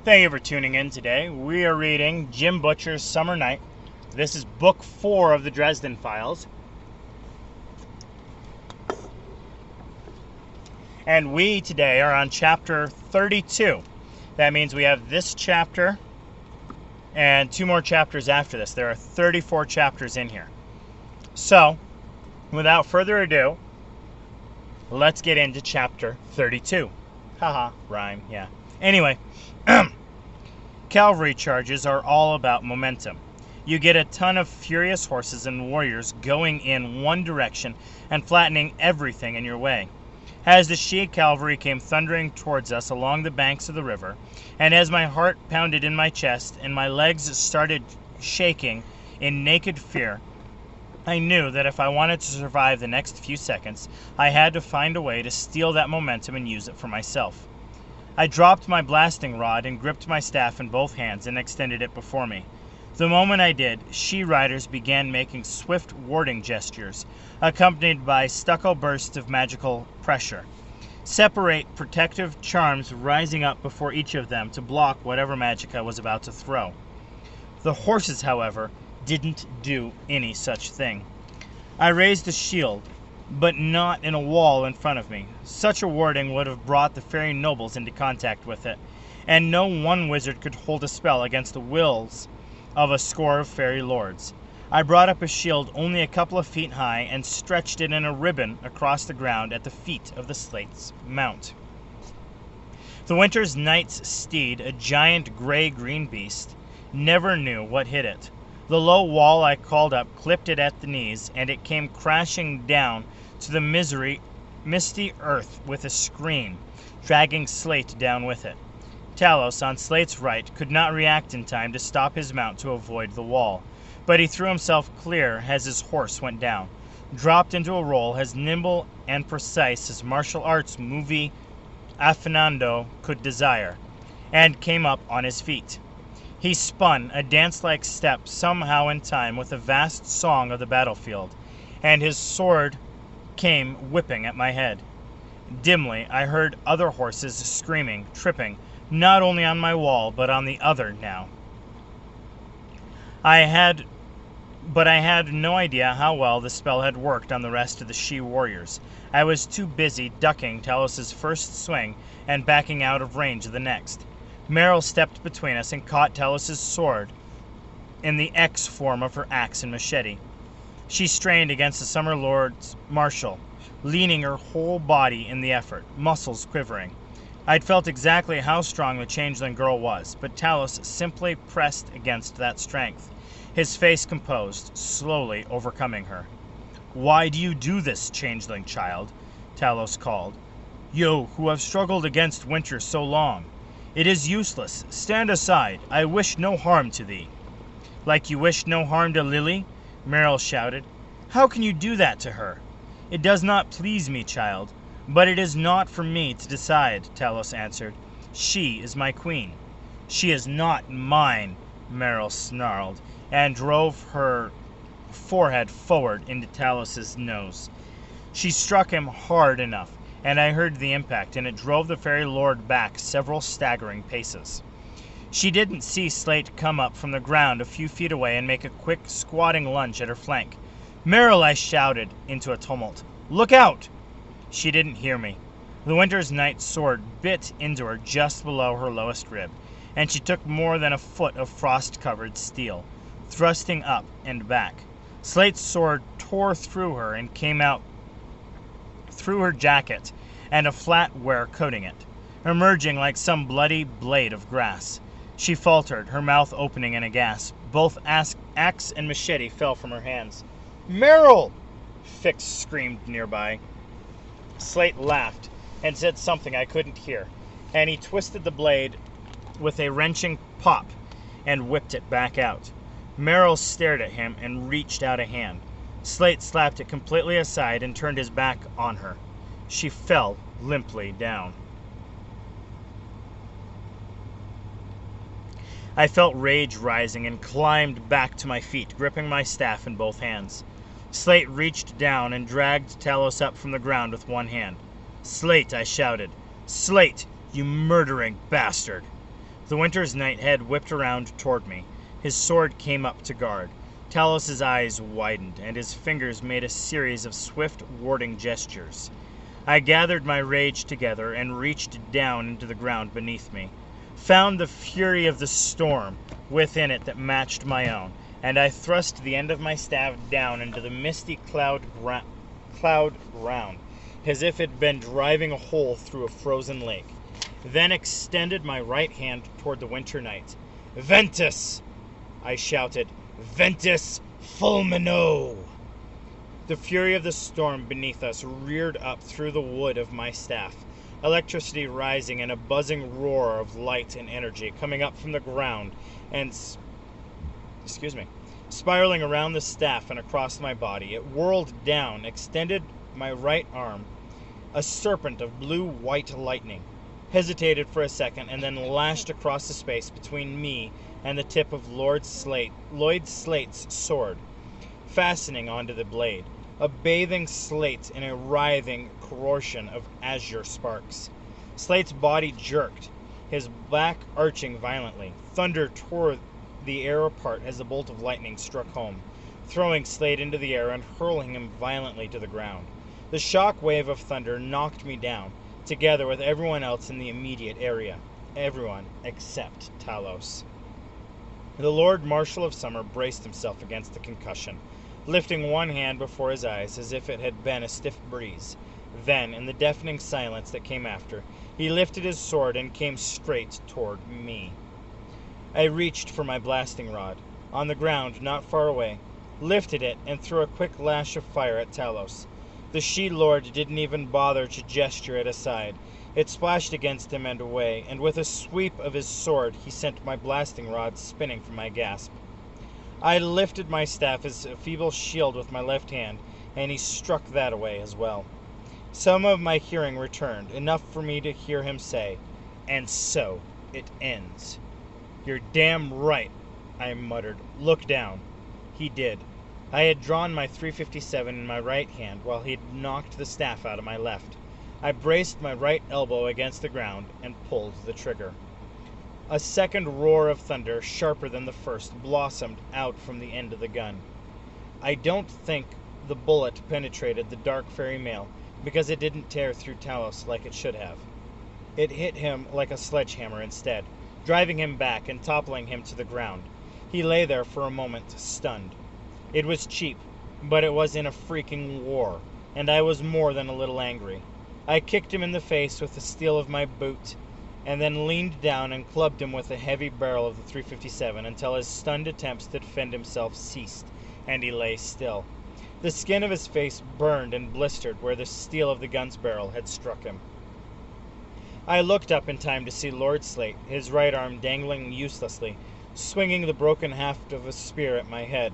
Thank you for tuning in today. We are reading Jim Butcher's Summer Night. This is book 4 of the Dresden Files. And we today are on chapter 32. That means we have this chapter and 2 more chapters after this. There are 34 chapters in here. So, without further ado, let's get into chapter 32. Haha, rhyme, yeah. Anyway, cavalry charges are all about momentum. You get a ton of furious horses and warriors going in one direction and flattening everything in your way. As the she cavalry came thundering towards us along the banks of the river, and as my heart pounded in my chest and my legs started shaking in naked fear, I knew that if I wanted to survive the next few seconds, I had to find a way to steal that momentum and use it for myself. I dropped my blasting rod and gripped my staff in both hands and extended it before me. The moment I did, she-riders began making swift warding gestures, accompanied by stucco bursts of magical pressure. Separate protective charms rising up before each of them to block whatever magic I was about to throw. The horses, however, didn't do any such thing. I raised a shield, but not in a wall in front of me. Such a warding would have brought the fairy nobles into contact with it, and no one wizard could hold a spell against the wills of a score of fairy lords. I brought up a shield only a couple of feet high and stretched it in a ribbon across the ground at the feet of the Slate's mount. The winter's knight's steed, a giant gray-green beast, never knew what hit it. The low wall I called up clipped it at the knees, and it came crashing down to the misty earth with a scream, dragging Slate down with it. Talos, on Slate's right, could not react in time to stop his mount to avoid the wall, but he threw himself clear as his horse went down, dropped into a roll as nimble and precise as martial arts movie affinando could desire, and came up on his feet. He spun, a dance-like step somehow in time with the vast song of the battlefield, and his sword came whipping at my head. Dimly, I heard other horses screaming, tripping, not only on my wall, but on the other now. I had no idea how well the spell had worked on the rest of the she-warriors. I was too busy ducking Talos's first swing and backing out of range of the next. Meryl stepped between us and caught Talos's sword in the X form of her axe and machete. She strained against the Summer Lord's martial, leaning her whole body in the effort, muscles quivering. I'd felt exactly how strong the changeling girl was, but Talos simply pressed against that strength, his face composed, slowly overcoming her. "Why do you do this, changeling child?" Talos called. "You, who have struggled against winter so long. It is useless. Stand aside. I wish no harm to thee." "Like you wish no harm to Lily?" Meryl shouted. "How can you do that to her?" "It does not please me, child. But it is not for me to decide," Talos answered. "She is my queen." "She is not mine," Meryl snarled, and drove her forehead forward into Talos's nose. She struck him hard enough, and I heard the impact, and it drove the fairy lord back several staggering paces. She didn't see Slate come up from the ground a few feet away and make a quick, squatting lunge at her flank. "Meryl!" I shouted into a tumult. "Look out!" She didn't hear me. The winter's knight's sword bit into her just below her lowest rib, and she took more than a foot of frost-covered steel, thrusting up and back. Slate's sword tore through her and came out through her jacket and a flat wear coating it, emerging like some bloody blade of grass. She faltered, her mouth opening in a gasp. Both axe and machete fell from her hands. "Meryl!" Fix screamed nearby. Slate laughed and said something I couldn't hear, and he twisted the blade with a wrenching pop and whipped it back out. Meryl stared at him and reached out a hand. Slate slapped it completely aside and turned his back on her. She fell limply down. I felt rage rising and climbed back to my feet, gripping my staff in both hands. Slate reached down and dragged Talos up from the ground with one hand. "Slate," I shouted. "Slate, you murdering bastard!" The Winter's Knight head whipped around toward me. His sword came up to guard. Talos's eyes widened, and his fingers made a series of swift warding gestures. I gathered my rage together and reached down into the ground beneath me, found the fury of the storm within it that matched my own, and I thrust the end of my staff down into the misty cloud ground, as if it had been driving a hole through a frozen lake, then extended my right hand toward the Winter Knight. "Ventus!" I shouted. "Ventus fulmino!" The fury of the storm beneath us reared up through the wood of my staff, electricity rising in a buzzing roar of light and energy coming up from the ground and spiraling around the staff and across my body. It whirled down, extended my right arm, a serpent of blue-white lightning, hesitated for a second, and then lashed across the space between me and the tip of Lloyd Slate's sword, fastening onto the blade, a bathing Slate in a writhing corrosion of azure sparks. Slate's body jerked, his back arching violently. Thunder tore the air apart as the bolt of lightning struck home, throwing Slate into the air and hurling him violently to the ground. The shock wave of thunder knocked me down, together with everyone else in the immediate area. Everyone except Talos. The Lord Marshal of Summer braced himself against the concussion, lifting one hand before his eyes as if it had been a stiff breeze. Then, in the deafening silence that came after, he lifted his sword and came straight toward me. I reached for my blasting rod, on the ground not far away, lifted it, and threw a quick lash of fire at Talos. The she-lord didn't even bother to gesture it aside. It splashed against him and away, and with a sweep of his sword he sent my blasting rod spinning from my grasp. I lifted my staff as a feeble shield with my left hand, and he struck that away as well. Some of my hearing returned, enough for me to hear him say, "And so it ends." "You're damn right," I muttered. "Look down." He did. I had drawn my .357 in my right hand while he had knocked the staff out of my left. I braced my right elbow against the ground and pulled the trigger. A second roar of thunder, sharper than the first, blossomed out from the end of the gun. I don't think the bullet penetrated the dark fairy male, because it didn't tear through Talos like it should have. It hit him like a sledgehammer instead, driving him back and toppling him to the ground. He lay there for a moment, stunned. It was cheap, but it was in a freaking war, and I was more than a little angry. I kicked him in the face with the steel of my boot, and then leaned down and clubbed him with the heavy barrel of the .357 until his stunned attempts to defend himself ceased, and he lay still. The skin of his face burned and blistered where the steel of the gun's barrel had struck him. I looked up in time to see Lord Slate, his right arm dangling uselessly, swinging the broken haft of a spear at my head.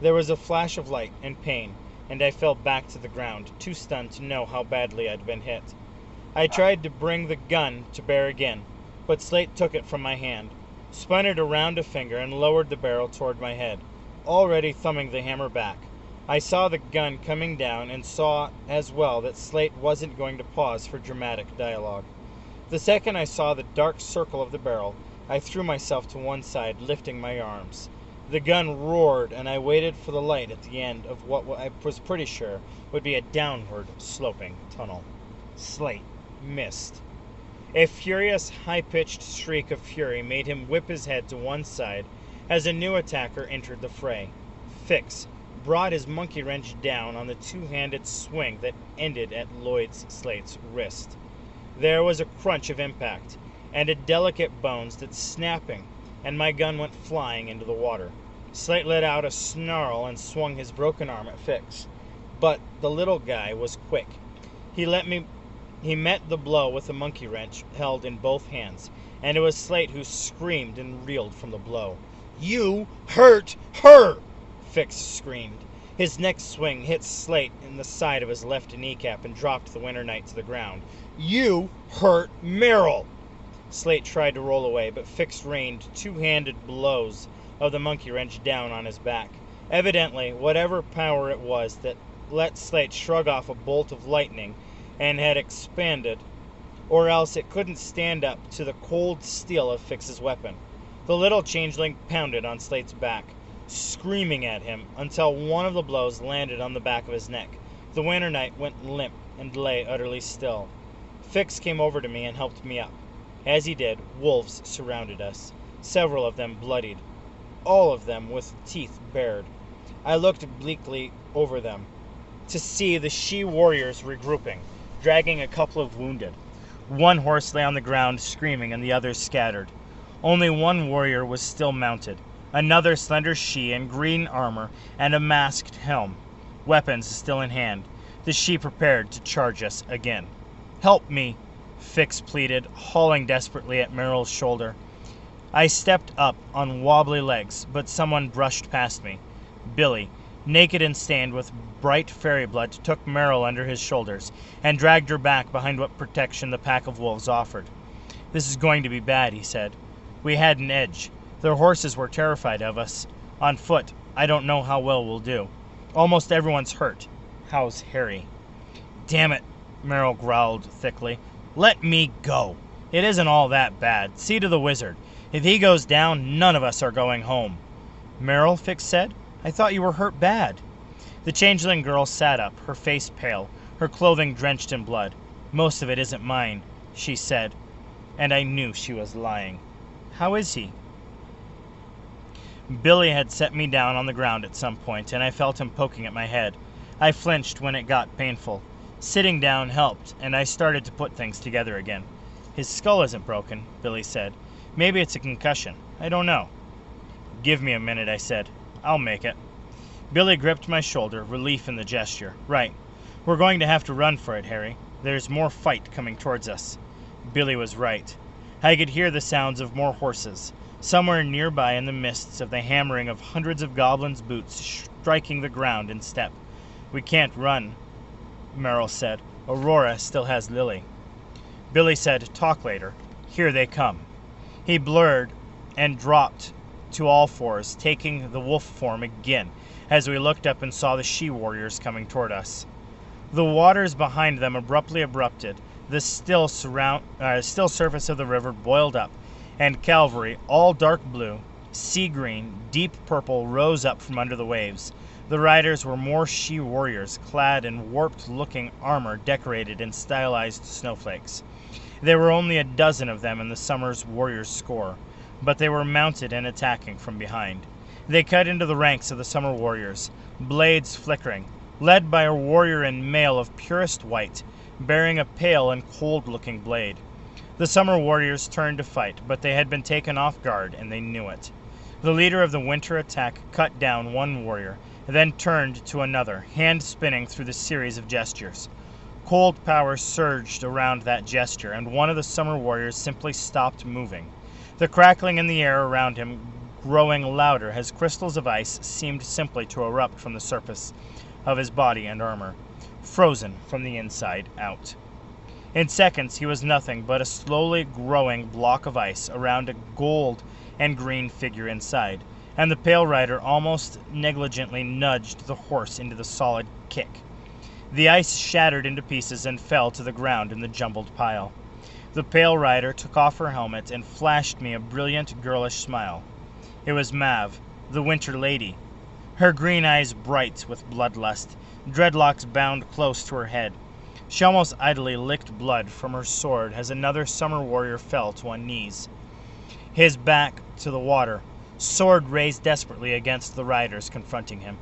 There was a flash of light and pain, and I fell back to the ground, too stunned to know how badly I'd been hit. I tried to bring the gun to bear again, but Slate took it from my hand, spun it around a finger, and lowered the barrel toward my head, already thumbing the hammer back. I saw the gun coming down and saw as well that Slate wasn't going to pause for dramatic dialogue. The second I saw the dark circle of the barrel, I threw myself to one side, lifting my arms. The gun roared, and I waited for the light at the end of what I was pretty sure would be a downward sloping tunnel. Slate missed. A furious, high-pitched shriek of fury made him whip his head to one side as a new attacker entered the fray. Fix brought his monkey wrench down on the two-handed swing that ended at Lloyd Slate's wrist. There was a crunch of impact, and a delicate bones that snapping, and my gun went flying into the water. Slate let out a snarl and swung his broken arm at Fix. But the little guy was quick. He met the blow with the monkey wrench held in both hands, and it was Slate who screamed and reeled from the blow. "You hurt her!" Fix screamed. His next swing hit Slate in the side of his left kneecap and dropped the Winter Knight to the ground. "You hurt Meryl!" Slate tried to roll away, but Fix rained two-handed blows of the monkey wrench down on his back. Evidently, whatever power it was that let Slate shrug off a bolt of lightning and had expanded or else it couldn't stand up to the cold steel of Fix's weapon. The little changeling pounded on Slate's back, screaming at him until one of the blows landed on the back of his neck. The Winter Knight went limp and lay utterly still. Fix came over to me and helped me up. As he did, wolves surrounded us, several of them bloodied, all of them with teeth bared. I looked bleakly over them to see the she-warriors regrouping, dragging a couple of wounded. One horse lay on the ground screaming and the others scattered. Only one warrior was still mounted, another slender she in green armor and a masked helm, weapons still in hand. The she prepared to charge us again. "Help me," Fix pleaded, hauling desperately at Merrill's shoulder. I stepped up on wobbly legs, but someone brushed past me. Billy, naked and stained with bright fairy blood, took Merrill under his shoulders and dragged her back behind what protection the pack of wolves offered. "This is going to be bad," he said. "We had an edge. Their horses were terrified of us. On foot, I don't know how well we'll do. Almost everyone's hurt. How's Harry?" "Damn it," Merrill growled thickly. "Let me go. It isn't all that bad. See to the wizard. If he goes down, none of us are going home." "Merrill," Fix said, "I thought you were hurt bad." The changeling girl sat up, her face pale, her clothing drenched in blood. "Most of it isn't mine," she said, and I knew she was lying. "How is he?" Billy had set me down on the ground at some point, and I felt him poking at my head. I flinched when it got painful. Sitting down helped, and I started to put things together again. "His skull isn't broken," Billy said. "Maybe it's a concussion. I don't know." "Give me a minute," I said. "I'll make it." Billy gripped my shoulder, relief in the gesture. "Right. We're going to have to run for it, Harry. There's more fight coming towards us." Billy was right. I could hear the sounds of more horses. Somewhere nearby in the mists of the hammering of hundreds of goblins' boots striking the ground in step. "We can't run," Merrill said. "Aurora still has Lily." Billy said, "Talk later. Here they come." He blurred and dropped to all fours, taking the wolf form again, as we looked up and saw the she-warriors coming toward us. The waters behind them abruptly erupted. The still surface of the river boiled up, and cavalry, all dark blue, sea green, deep purple, rose up from under the waves. The riders were more she-warriors, clad in warped-looking armor decorated in stylized snowflakes. There were only a dozen of them in the summer's warriors' score, but they were mounted and attacking from behind. They cut into the ranks of the summer warriors, blades flickering, led by a warrior in mail of purest white, bearing a pale and cold-looking blade. The summer warriors turned to fight, but they had been taken off guard, and they knew it. The leader of the winter attack cut down one warrior, then turned to another, hand spinning through the series of gestures. Cold power surged around that gesture, and one of the summer warriors simply stopped moving. The crackling in the air around him growing louder as crystals of ice seemed simply to erupt from the surface of his body and armor, frozen from the inside out. In seconds he was nothing but a slowly growing block of ice around a gold and green figure inside, and the pale rider almost negligently nudged the horse into the solid kick. The ice shattered into pieces and fell to the ground in the jumbled pile. The pale rider took off her helmet and flashed me a brilliant, girlish smile. It was Mav, the Winter Lady, her green eyes bright with bloodlust, dreadlocks bound close to her head. She almost idly licked blood from her sword as another summer warrior fell to one knees, his back to the water, sword raised desperately against the riders confronting him.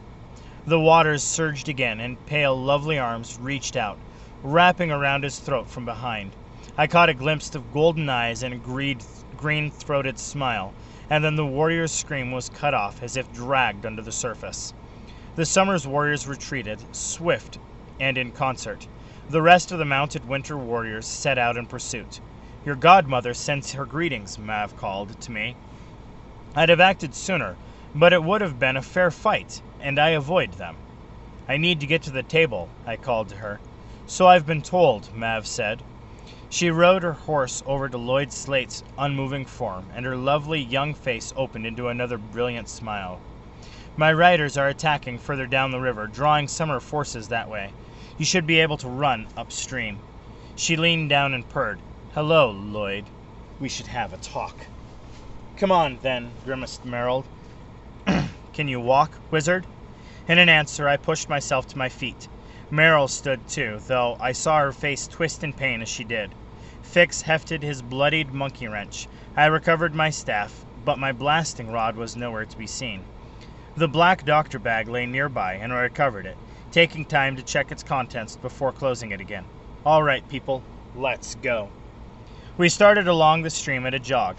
The waters surged again, and pale, lovely arms reached out, wrapping around his throat from behind. I caught a glimpse of golden eyes and a green-throated smile, and then the warrior's scream was cut off as if dragged under the surface. The summer's warriors retreated, swift and in concert. The rest of the mounted winter warriors set out in pursuit. "Your godmother sends her greetings," Mav called to me. I'd have acted sooner, but it would have been a fair fight, and I avoid them. "I need to get to the table," I called to her. "So I've been told," Mav said. She rode her horse over to Lloyd Slate's unmoving form, and her lovely young face opened into another brilliant smile. "My riders are attacking further down the river, drawing summer forces that way. You should be able to run upstream." She leaned down and purred. Hello, Lloyd. We should have a talk. Come on, then, grimaced Merrill. Can you walk, wizard? In an answer, I pushed myself to my feet. Merrill stood too, though I saw her face twist in pain as she did. Fix hefted his bloodied monkey wrench. I recovered my staff, but my blasting rod was nowhere to be seen. The black doctor bag lay nearby, and I recovered it, taking time to check its contents before closing it again. All right, people, let's go. We started along the stream at a jog.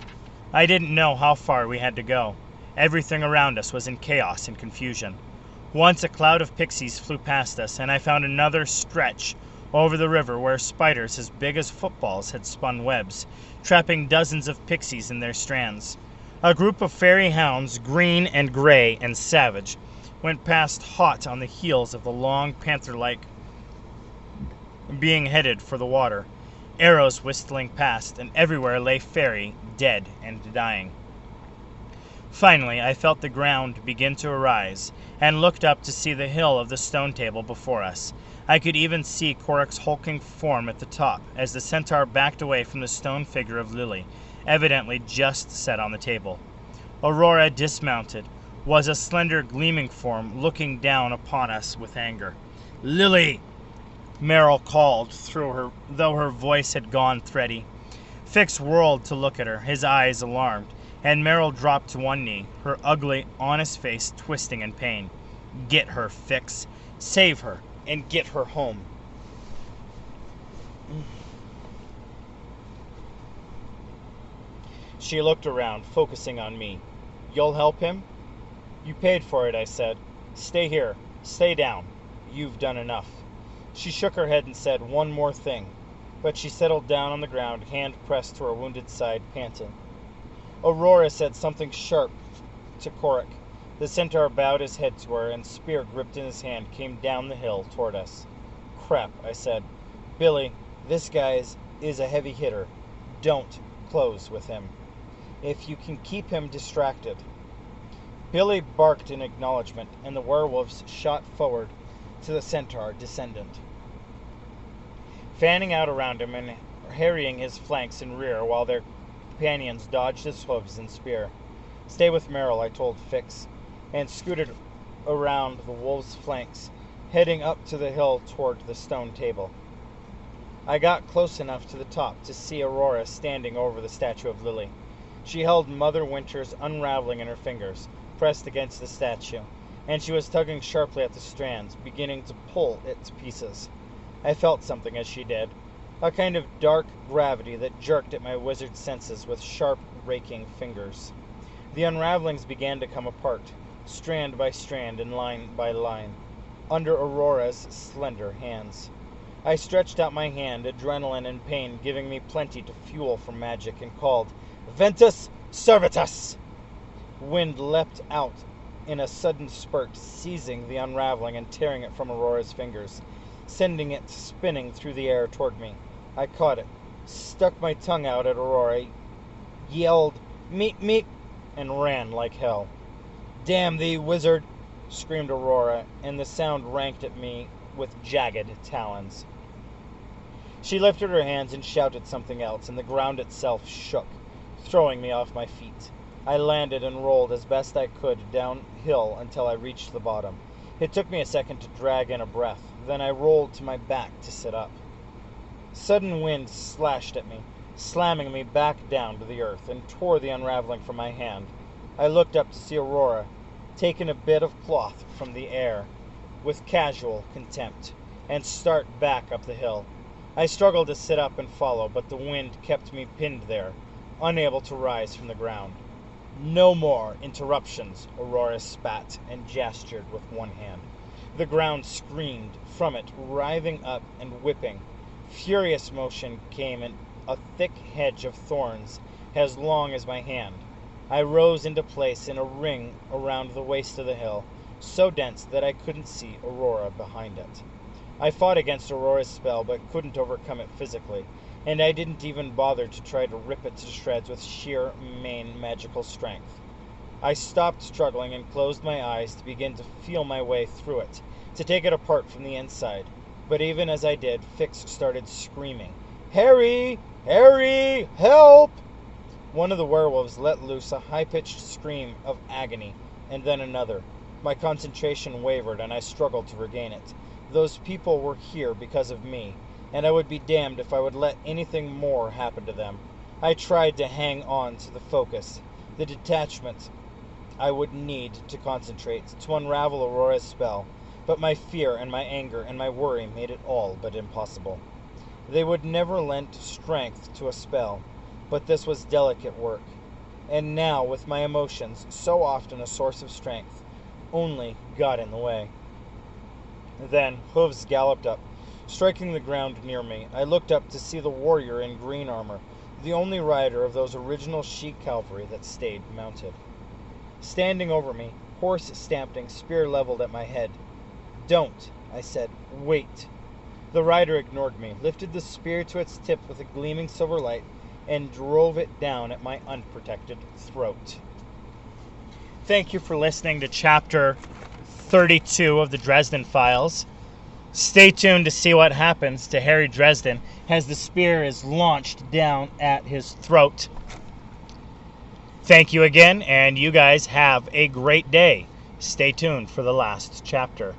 I didn't know how far we had to go. Everything around us was in chaos and confusion. Once a cloud of pixies flew past us, and I found another stretch over the river where spiders as big as footballs had spun webs, trapping dozens of pixies in their strands. A group of fairy hounds, green and gray and savage, went past hot on the heels of the long panther-like being headed for the water. Arrows whistling past, and everywhere lay fairy, dead and dying. Finally, I felt the ground begin to arise, and looked up to see the hill of the stone table before us. I could even see Korik's hulking form at the top, as the centaur backed away from the stone figure of Lily, evidently just set on the table. Aurora, dismounted, was a slender, gleaming form looking down upon us with anger. "Lily!" Merrill called through her, though her voice had gone thready. Fix whirled to look at her, his eyes alarmed, and Merrill dropped to one knee, her ugly, honest face twisting in pain. "Get her, Fix. Save her, and get her home." She looked around, focusing on me. "You'll help him?" "You paid for it," I said. "Stay here. Stay down. You've done enough." She shook her head and said, "One more thing." But she settled down on the ground, hand pressed to her wounded side, panting. Aurora said something sharp to Korik. The centaur bowed his head to her, and spear gripped in his hand came down the hill toward us. "Crap," I said. "Billy, this guy is a heavy hitter. Don't close with him. If you can keep him distracted." Billy barked in acknowledgement, and the werewolves shot forward to the centaur descendant, fanning out around him and harrying his flanks and rear while their companions dodged his hooves and spear. "Stay with Merrill," I told Fix, and scooted around the wolves' flanks, heading up to the hill toward the stone table. I got close enough to the top to see Aurora standing over the statue of Lily. She held Mother Winter's unraveling in her fingers, pressed against the statue, and she was tugging sharply at the strands, beginning to pull it to pieces. I felt something as she did, a kind of dark gravity that jerked at my wizard senses with sharp, raking fingers. The unravelings began to come apart, strand by strand and line by line, under Aurora's slender hands. I stretched out my hand, adrenaline and pain giving me plenty to fuel for magic, and called, "Ventus Servitus!" Wind leapt out in a sudden spurt, seizing the unraveling and tearing it from Aurora's fingers, sending it spinning through the air toward me. I caught it, stuck my tongue out at Aurora, yelled, "Meet, meet," and ran like hell. "Damn thee, wizard!" screamed Aurora, and the sound ranked at me with jagged talons. She lifted her hands and shouted something else, and the ground itself shook, throwing me off my feet. I landed and rolled as best I could downhill until I reached the bottom. It took me a second to drag in a breath. Then I rolled to my back to sit up. Sudden wind slashed at me, slamming me back down to the earth, and tore the unraveling from my hand. I looked up to see Aurora, taking a bit of cloth from the air with casual contempt, and start back up the hill. I struggled to sit up and follow, but the wind kept me pinned there, unable to rise from the ground. "No more interruptions," Aurora spat and gestured with one hand. The ground screamed from it, writhing up and whipping. Furious motion came in a thick hedge of thorns as long as my hand. I rose into place in a ring around the waist of the hill, so dense that I couldn't see Aurora behind it. I fought against Aurora's spell, but couldn't overcome it physically, and I didn't even bother to try to rip it to shreds with sheer main magical strength. I stopped struggling and closed my eyes to begin to feel my way through it, to take it apart from the inside. But even as I did, Fix started screaming, "Harry! "Harry, help!" One of the werewolves let loose a high-pitched scream of agony, and then another. My concentration wavered, and I struggled to regain it. Those people were here because of me, and I would be damned if I would let anything more happen to them. I tried to hang on to the focus, the detachment I would need to concentrate, to unravel Aurora's spell, but my fear and my anger and my worry made it all but impossible. They would never lend strength to a spell, but this was delicate work. And now, with my emotions, so often a source of strength, only got in the way. Then hooves galloped up, striking the ground near me. I looked up to see the warrior in green armor, the only rider of those original Sheik cavalry that stayed mounted. Standing over me, horse stamping, spear leveled at my head. "Don't," I said. "Wait." The rider ignored me, lifted the spear to its tip with a gleaming silver light, and drove it down at my unprotected throat. Thank you for listening to Chapter 32 of the Dresden Files. Stay tuned to see what happens to Harry Dresden as the spear is launched down at his throat. Thank you again, and you guys have a great day. Stay tuned for the last chapter.